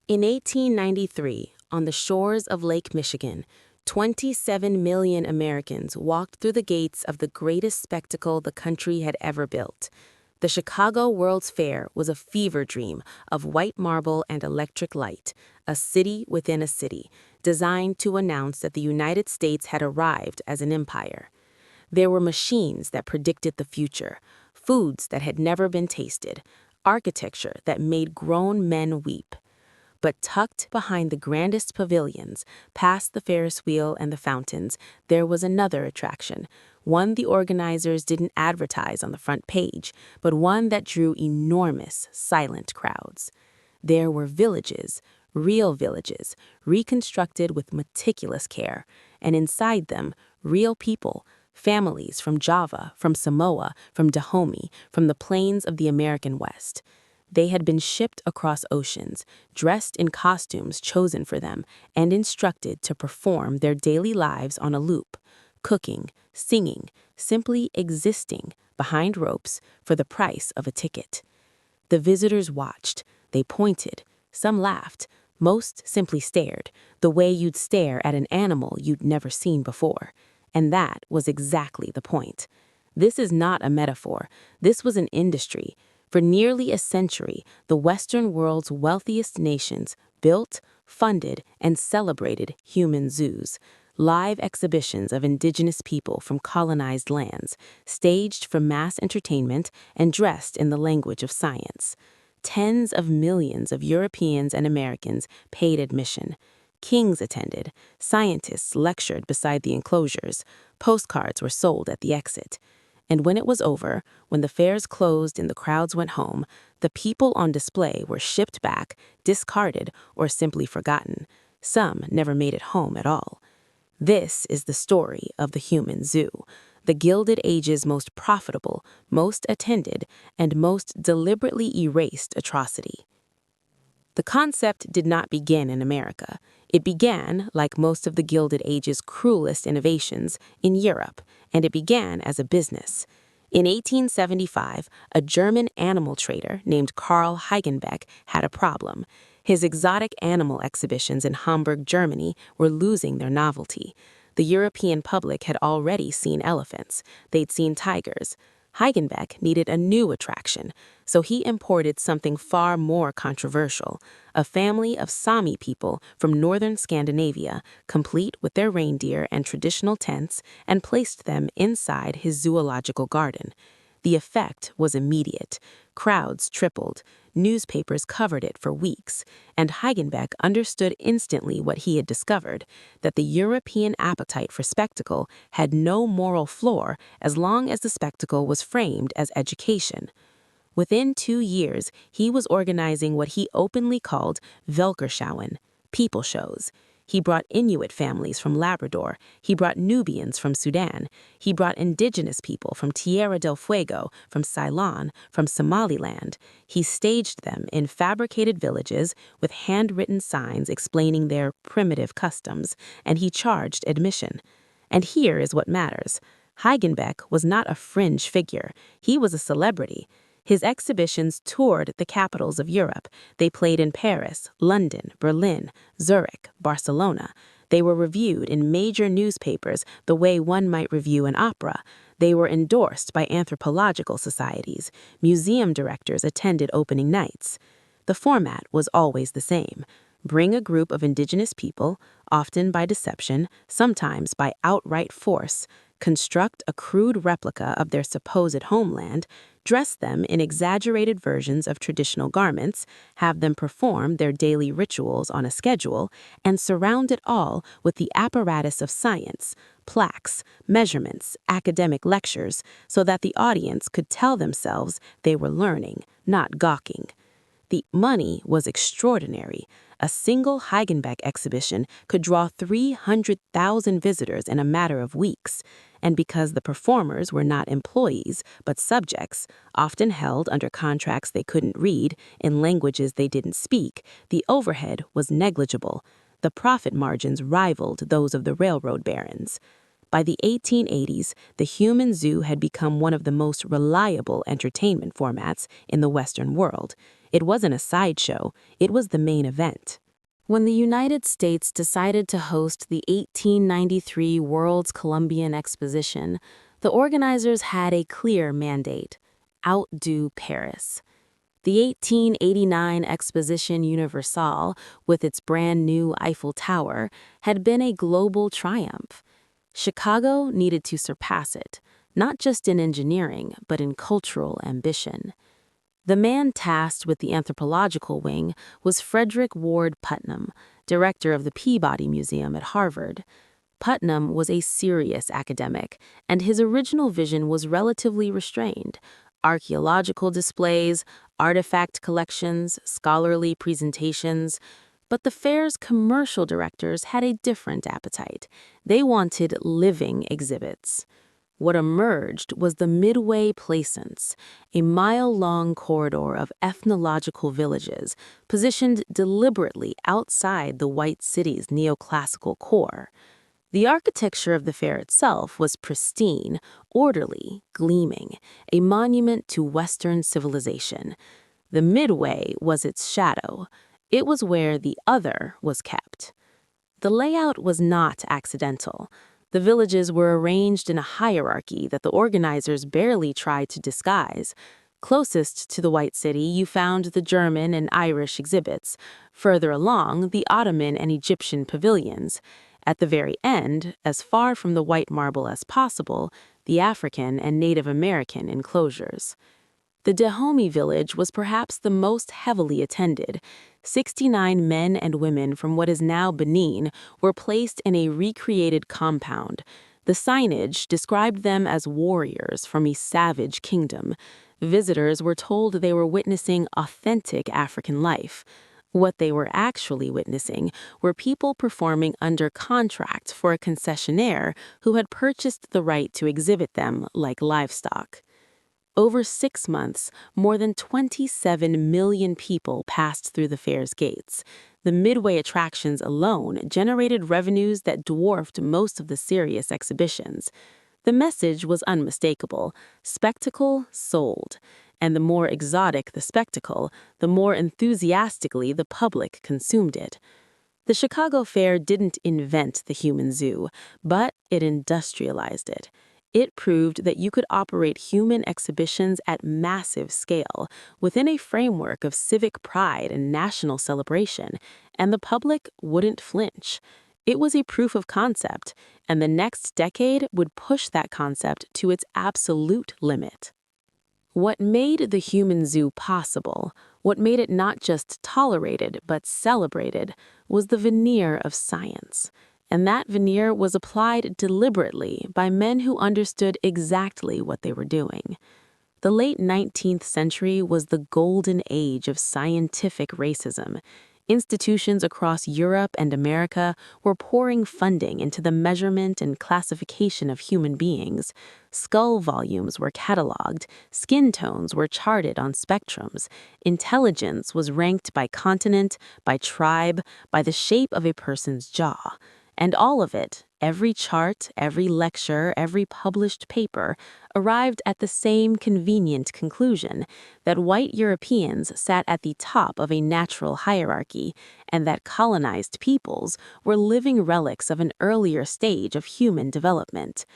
In 1893, on the shores of Lake Michigan, 27 million Americans walked through the gates of the greatest spectacle the country had ever built. The Chicago World's Fair was a fever dream of white marble and electric light, a city within a city, designed to announce that the United States had arrived as an empire. There were machines that predicted the future, foods that had never been tasted, architecture that made grown men weep. But tucked behind the grandest pavilions, past the Ferris wheel and the fountains, there was another attraction, one the organizers didn't advertise on the front page, but one that drew enormous, silent crowds. There were villages, real villages, reconstructed with meticulous care, and inside them, real people, families from Java, from Samoa, from Dahomey, from the plains of the American West. They had been shipped across oceans, dressed in costumes chosen for them, and instructed to perform their daily lives on a loop, cooking, singing, simply existing behind ropes for the price of a ticket. The visitors watched, they pointed, some laughed, most simply stared, the way you'd stare at an animal you'd never seen before. And that was exactly the point. This is not a metaphor, this was an industry. For nearly a century, the Western world's wealthiest nations built, funded, and celebrated human zoos, live exhibitions of indigenous people from colonized lands, staged for mass entertainment and dressed in the language of science. Tens of millions of Europeans and Americans paid admission. Kings attended, scientists lectured beside the enclosures, postcards were sold at the exit. And when it was over, when the fairs closed and the crowds went home, the people on display were shipped back, discarded, or simply forgotten. Some never made it home at all. This is the story of the human zoo, the Gilded Age's most profitable, most attended, and most deliberately erased atrocity. The concept did not begin in America. It began, like most of the Gilded Age's cruelest innovations, in Europe, and it began as a business. In 1875, a German animal trader named Karl Hagenbeck had a problem. His exotic animal exhibitions in Hamburg, Germany, were losing their novelty. The European public had already seen elephants. They'd seen tigers. Hagenbeck needed a new attraction, so he imported something far more controversial, a family of Sami people from northern Scandinavia, complete with their reindeer and traditional tents, and placed them inside his zoological garden. The effect was immediate. Crowds tripled. Newspapers covered it for weeks, and Hagenbeck understood instantly what he had discovered, that the European appetite for spectacle had no moral floor as long as the spectacle was framed as education. Within 2 years, he was organizing what he openly called Völkerschauen, people shows. He brought Inuit families from Labrador. He brought Nubians from Sudan. He brought indigenous people from Tierra del Fuego, from Ceylon, from Somaliland. He staged them in fabricated villages with handwritten signs explaining their primitive customs, and he charged admission. And here is what matters. Hagenbeck was not a fringe figure. He was a celebrity. His exhibitions toured the capitals of Europe. They played in Paris, London, Berlin, Zurich, Barcelona. They were reviewed in major newspapers the way one might review an opera. They were endorsed by anthropological societies. Museum directors attended opening nights. The format was always the same. Bring a group of indigenous people, often by deception, sometimes by outright force, construct a crude replica of their supposed homeland, dress them in exaggerated versions of traditional garments, have them perform their daily rituals on a schedule, and surround it all with the apparatus of science, plaques, measurements, academic lectures, so that the audience could tell themselves they were learning, not gawking. The money was extraordinary. A single Hagenbeck exhibition could draw 300,000 visitors in a matter of weeks, and because the performers were not employees but subjects, often held under contracts they couldn't read in languages they didn't speak, the overhead was negligible. The profit margins rivaled those of the railroad barons. By the 1880s, the human zoo had become one of the most reliable entertainment formats in the Western world. It wasn't a sideshow, it was the main event. When the United States decided to host the 1893 World's Columbian Exposition, the organizers had a clear mandate: outdo Paris. The 1889 Exposition Universelle, with its brand new Eiffel Tower, had been a global triumph. Chicago needed to surpass it, not just in engineering, but in cultural ambition. The man tasked with the anthropological wing was Frederick Ward Putnam, director of the Peabody Museum at Harvard. Putnam was a serious academic, and his original vision was relatively restrained: archaeological displays, artifact collections, scholarly presentations. But the fair's commercial directors had a different appetite. They wanted living exhibits. What emerged was the Midway Plaisance, a mile-long corridor of ethnological villages positioned deliberately outside the white city's neoclassical core. The architecture of the fair itself was pristine, orderly, gleaming, a monument to Western civilization. The Midway was its shadow. It was where the other was kept. The layout was not accidental. The villages were arranged in a hierarchy that the organizers barely tried to disguise. Closest to the White City, you found the German and Irish exhibits. Further along, the Ottoman and Egyptian pavilions. At the very end, as far from the white marble as possible, the African and Native American enclosures. The Dahomey village was perhaps the most heavily attended. 69 men and women from what is now Benin were placed in a recreated compound. The signage described them as warriors from a savage kingdom. Visitors were told they were witnessing authentic African life. What they were actually witnessing were people performing under contract for a concessionaire who had purchased the right to exhibit them like livestock. Over 6 months, more than 27 million people passed through the fair's gates. The Midway attractions alone generated revenues that dwarfed most of the serious exhibitions. The message was unmistakable: spectacle sold. And the more exotic the spectacle, the more enthusiastically the public consumed it. The Chicago Fair didn't invent the human zoo, but it industrialized it. It proved that you could operate human exhibitions at massive scale, within a framework of civic pride and national celebration, and the public wouldn't flinch. It was a proof of concept, and the next decade would push that concept to its absolute limit. What made the human zoo possible, what made it not just tolerated but celebrated, was the veneer of science. And that veneer was applied deliberately by men who understood exactly what they were doing. The late 19th century was the golden age of scientific racism. Institutions across Europe and America were pouring funding into the measurement and classification of human beings. Skull volumes were cataloged, skin tones were charted on spectrums, intelligence was ranked by continent, by tribe, by the shape of a person's jaw. And all of it, every chart, every lecture, every published paper, arrived at the same convenient conclusion: that white Europeans sat at the top of a natural hierarchy, and that colonized peoples were living relics of an earlier stage of human development.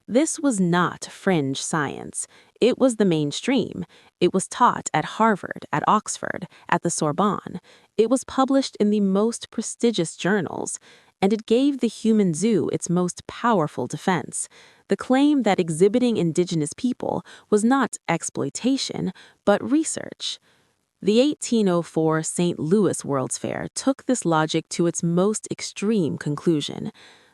This was not fringe science. It was the mainstream. It was taught at Harvard, at Oxford, at the Sorbonne. It was published in the most prestigious journals. And it gave the human zoo its most powerful defense: the claim that exhibiting indigenous people was not exploitation, but research. The 1804 St. Louis World's Fair took this logic to its most extreme conclusion.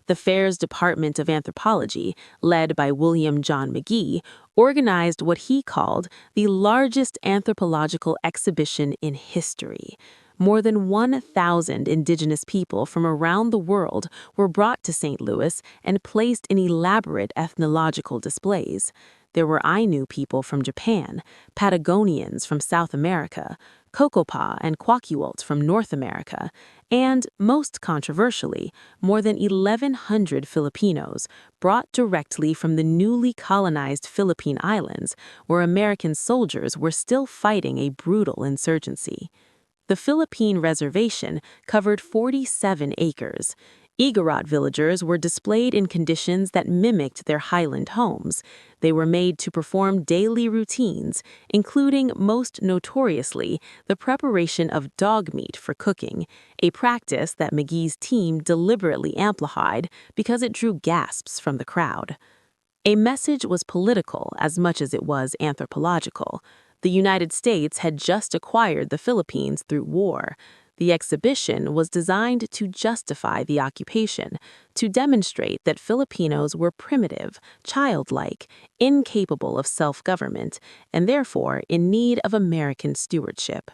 The fair's Department of Anthropology, led by William John McGee, organized what he called the largest anthropological exhibition in history. More than 1,000 indigenous people from around the world were brought to St. Louis and placed in elaborate ethnological displays. There were Ainu people from Japan, Patagonians from South America, Cocopa and Quaquiult from North America, and, most controversially, more than 1,100 Filipinos brought directly from the newly colonized Philippine Islands, where American soldiers were still fighting a brutal insurgency. The Philippine reservation covered 47 acres. Igorot villagers were displayed in conditions that mimicked their highland homes. They were made to perform daily routines, including, most notoriously, the preparation of dog meat for cooking, a practice that McGee's team deliberately amplified because it drew gasps from the crowd. A message was political as much as it was anthropological. The United States had just acquired the Philippines through war. The exhibition was designed to justify the occupation, to demonstrate that Filipinos were primitive, childlike, incapable of self-government, and therefore in need of American stewardship.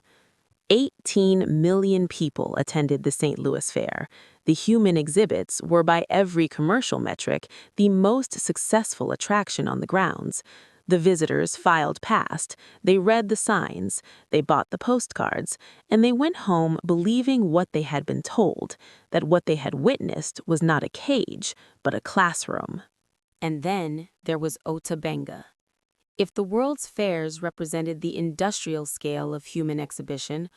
18 million people attended the St. Louis Fair. The human exhibits were, by every commercial metric, the most successful attraction on the grounds. The visitors filed past, they read the signs, they bought the postcards, and they went home believing what they had been told, that what they had witnessed was not a cage, but a classroom. And then there was Ota Benga. If the world's fairs represented the industrial scale of human exhibition,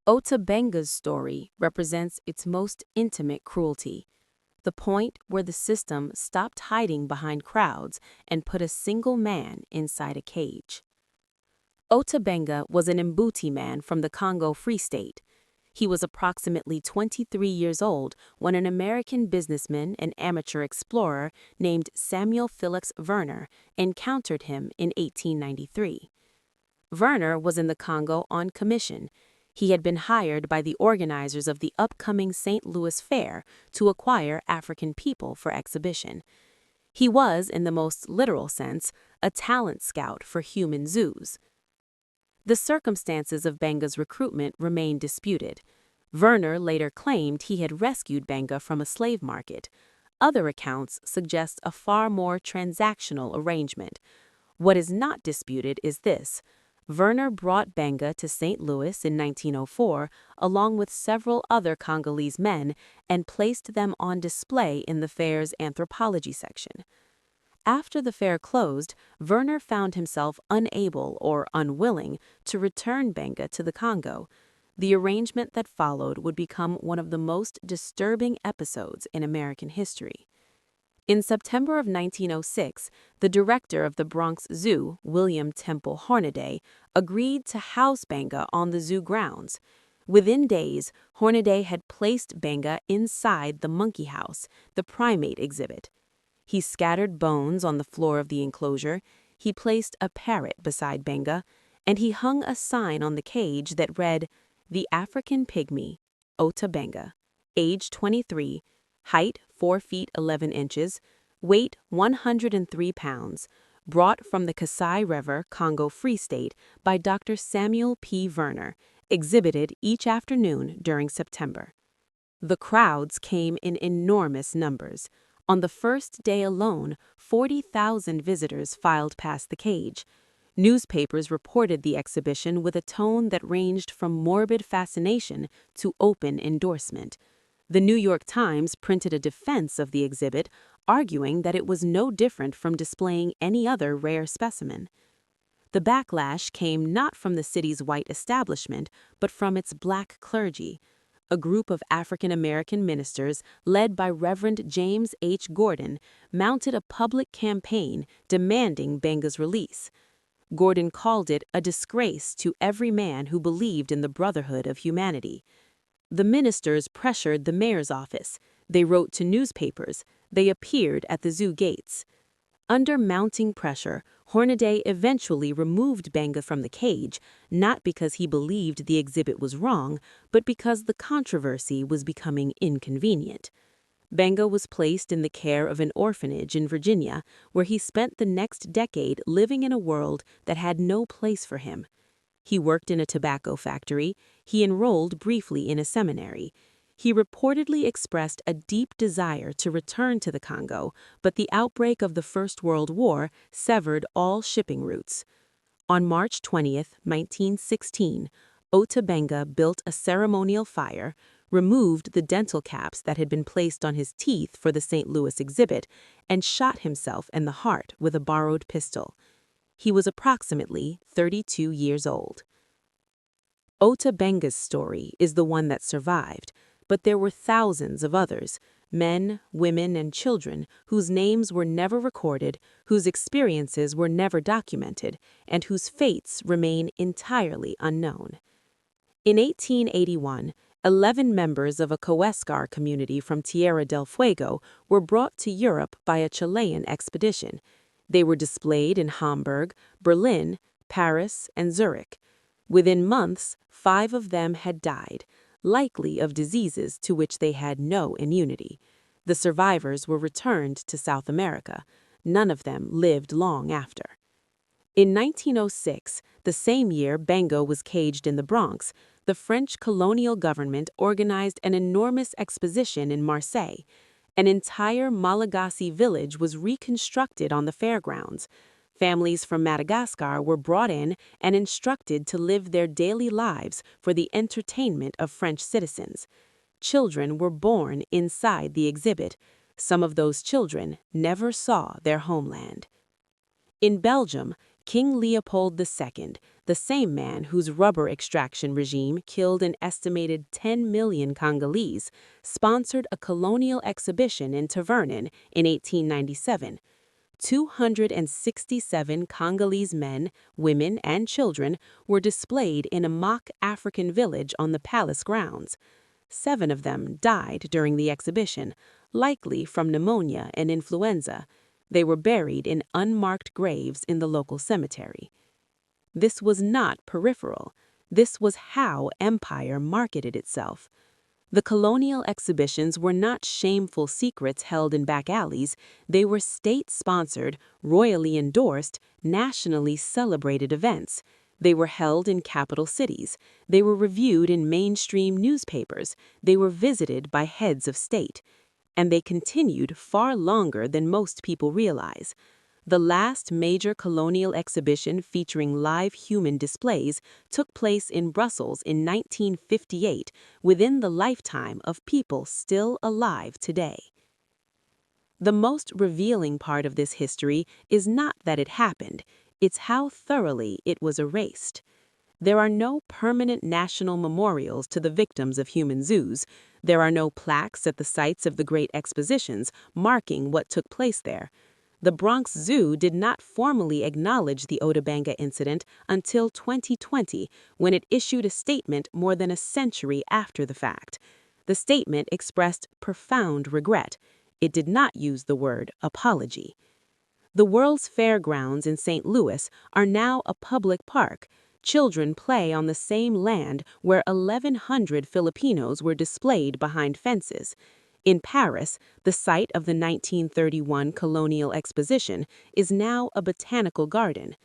Ota Benga's story represents its most intimate cruelty. The point where the system stopped hiding behind crowds and put a single man inside a cage. Ota Benga was an Mbuti man from the Congo Free State. He was approximately 23 years old when an American businessman and amateur explorer named Samuel Felix Werner encountered him in 1893. Werner was in the Congo on commission. He had been hired by the organizers of the upcoming St. Louis Fair to acquire African people for exhibition. He was, in the most literal sense, a talent scout for human zoos. The circumstances of Benga's recruitment remain disputed. Werner later claimed he had rescued Benga from a slave market. Other accounts suggest a far more transactional arrangement. What is not disputed is this: Werner brought Benga to St. Louis in 1904 along with several other Congolese men and placed them on display in the fair's anthropology section. After the fair closed, Werner found himself unable or unwilling to return Benga to the Congo. The arrangement that followed would become one of the most disturbing episodes in American history. In September of 1906, the director of the Bronx Zoo, William Temple Hornaday, agreed to house Benga on the zoo grounds. Within days, Hornaday had placed Benga inside the monkey house, the primate exhibit. He scattered bones on the floor of the enclosure, he placed a parrot beside Benga, and he hung a sign on the cage that read, "The African Pygmy, Ota Benga, age 23, height 4 feet 11 inches, weight 103 pounds, brought from the Kasai River, Congo Free State by Dr. Samuel P. Werner, exhibited each afternoon during September." The crowds came in enormous numbers. On the first day alone, 40,000 visitors filed past the cage. Newspapers reported the exhibition with a tone that ranged from morbid fascination to open endorsement. The New York Times printed a defense of the exhibit, arguing that it was no different from displaying any other rare specimen. The backlash came not from the city's white establishment, but from its black clergy. A group of African American ministers, led by Reverend James H. Gordon, mounted a public campaign demanding Benga's release. Gordon called it a disgrace to every man who believed in the brotherhood of humanity. The ministers pressured the mayor's office. They wrote to newspapers. They appeared at the zoo gates. Under mounting pressure, Hornaday eventually removed Benga from the cage, not because he believed the exhibit was wrong, but because the controversy was becoming inconvenient. Benga was placed in the care of an orphanage in Virginia, where he spent the next decade living in a world that had no place for him. He worked in a tobacco factory. He enrolled briefly in a seminary. He reportedly expressed a deep desire to return to the Congo, but the outbreak of the First World War severed all shipping routes. On March 20, 1916, Ota Benga built a ceremonial fire, removed the dental caps that had been placed on his teeth for the St. Louis exhibit, and shot himself in the heart with a borrowed pistol. He was approximately 32 years old. Ota Benga's story is the one that survived, but there were thousands of others, men, women, and children, whose names were never recorded, whose experiences were never documented, and whose fates remain entirely unknown. In 1881, 11 members of a Coescar community from Tierra del Fuego were brought to Europe by a Chilean expedition. They were displayed in Hamburg, Berlin, Paris, and Zurich. Within months, 5 of them had died, likely of diseases to which they had no immunity. The survivors were returned to South America. None of them lived long after. In 1906, the same year Benga was caged in the Bronx, the French colonial government organized an enormous exposition in Marseille. An entire Malagasy village was reconstructed on the fairgrounds. Families from Madagascar were brought in and instructed to live their daily lives for the entertainment of French citizens. Children were born inside the exhibit. Some of those children never saw their homeland. In Belgium, King Leopold II, the same man whose rubber extraction regime killed an estimated 10 million Congolese, sponsored a colonial exhibition in Tavernan in 1897. 267 Congolese men, women, and children were displayed in a mock African village on the palace grounds. 7 of them died during the exhibition, likely from pneumonia and influenza. They were buried in unmarked graves in the local cemetery. This was not peripheral. This was how empire marketed itself. The colonial exhibitions were not shameful secrets held in back alleys. They were state-sponsored, royally endorsed, nationally celebrated events. They were held in capital cities. They were reviewed in mainstream newspapers. They were visited by heads of state. And they continued far longer than most people realize. The last major colonial exhibition featuring live human displays took place in Brussels in 1958, within the lifetime of people still alive today. The most revealing part of this history is not that it happened, it's how thoroughly it was erased. There are no permanent national memorials to the victims of human zoos. There are no plaques at the sites of the great expositions marking what took place there. The Bronx Zoo did not formally acknowledge the Ota Benga incident until 2020, when it issued a statement more than a century after the fact. The statement expressed profound regret. It did not use the word apology. The World's Fairgrounds in St. Louis are now a public park. Children play on the same land where 1,100 Filipinos were displayed behind fences. In Paris, the site of the 1931 colonial exposition is now a botanical garden.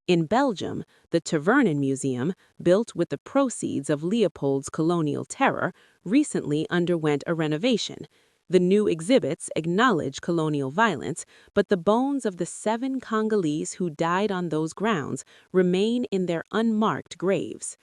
In Belgium, the Tavernan Museum, built with the proceeds of Leopold's colonial terror, recently underwent a renovation. The new exhibits acknowledge colonial violence, but the bones of the 7 Congolese who died on those grounds remain in their unmarked graves.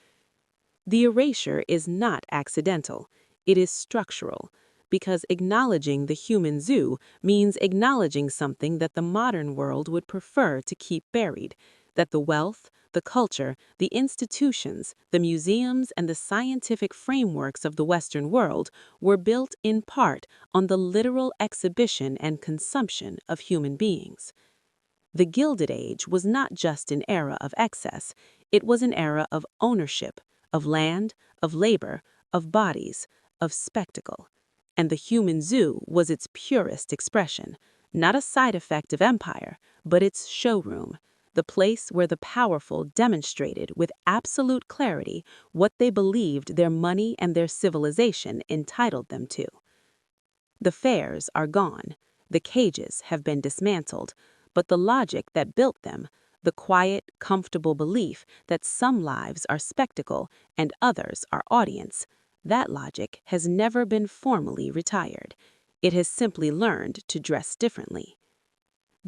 The erasure is not accidental. It is structural. Because acknowledging the human zoo means acknowledging something that the modern world would prefer to keep buried, that the wealth, the culture, the institutions, the museums, and the scientific frameworks of the Western world were built in part on the literal exhibition and consumption of human beings. The Gilded Age was not just an era of excess, it was an era of ownership, of land, of labor, of bodies, of spectacle. And the human zoo was its purest expression, not a side effect of empire, but its showroom, the place where the powerful demonstrated with absolute clarity what they believed their money and their civilization entitled them to. The fairs are gone, the cages have been dismantled, but the logic that built them, the quiet, comfortable belief that some lives are spectacle and others are audience, that logic has never been formally retired. It has simply learned to dress differently.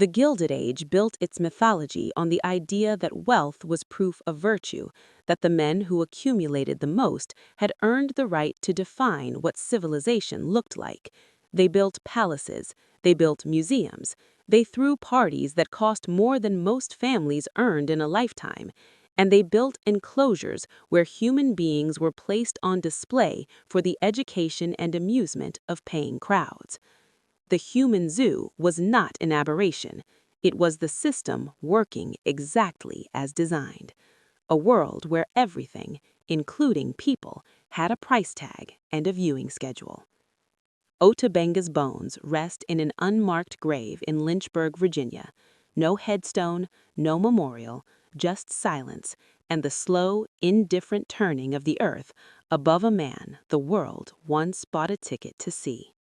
The Gilded Age built its mythology on the idea that wealth was proof of virtue, that the men who accumulated the most had earned the right to define what civilization looked like. They built palaces, they built museums, they threw parties that cost more than most families earned in a lifetime, and they built enclosures where human beings were placed on display for the education and amusement of paying crowds. The human zoo was not an aberration. It was the system working exactly as designed. A world where everything, including people, had a price tag and a viewing schedule. Ota Benga's bones rest in an unmarked grave in Lynchburg, Virginia. No headstone, no memorial, just silence and the slow, indifferent turning of the earth above a man the world once bought a ticket to see.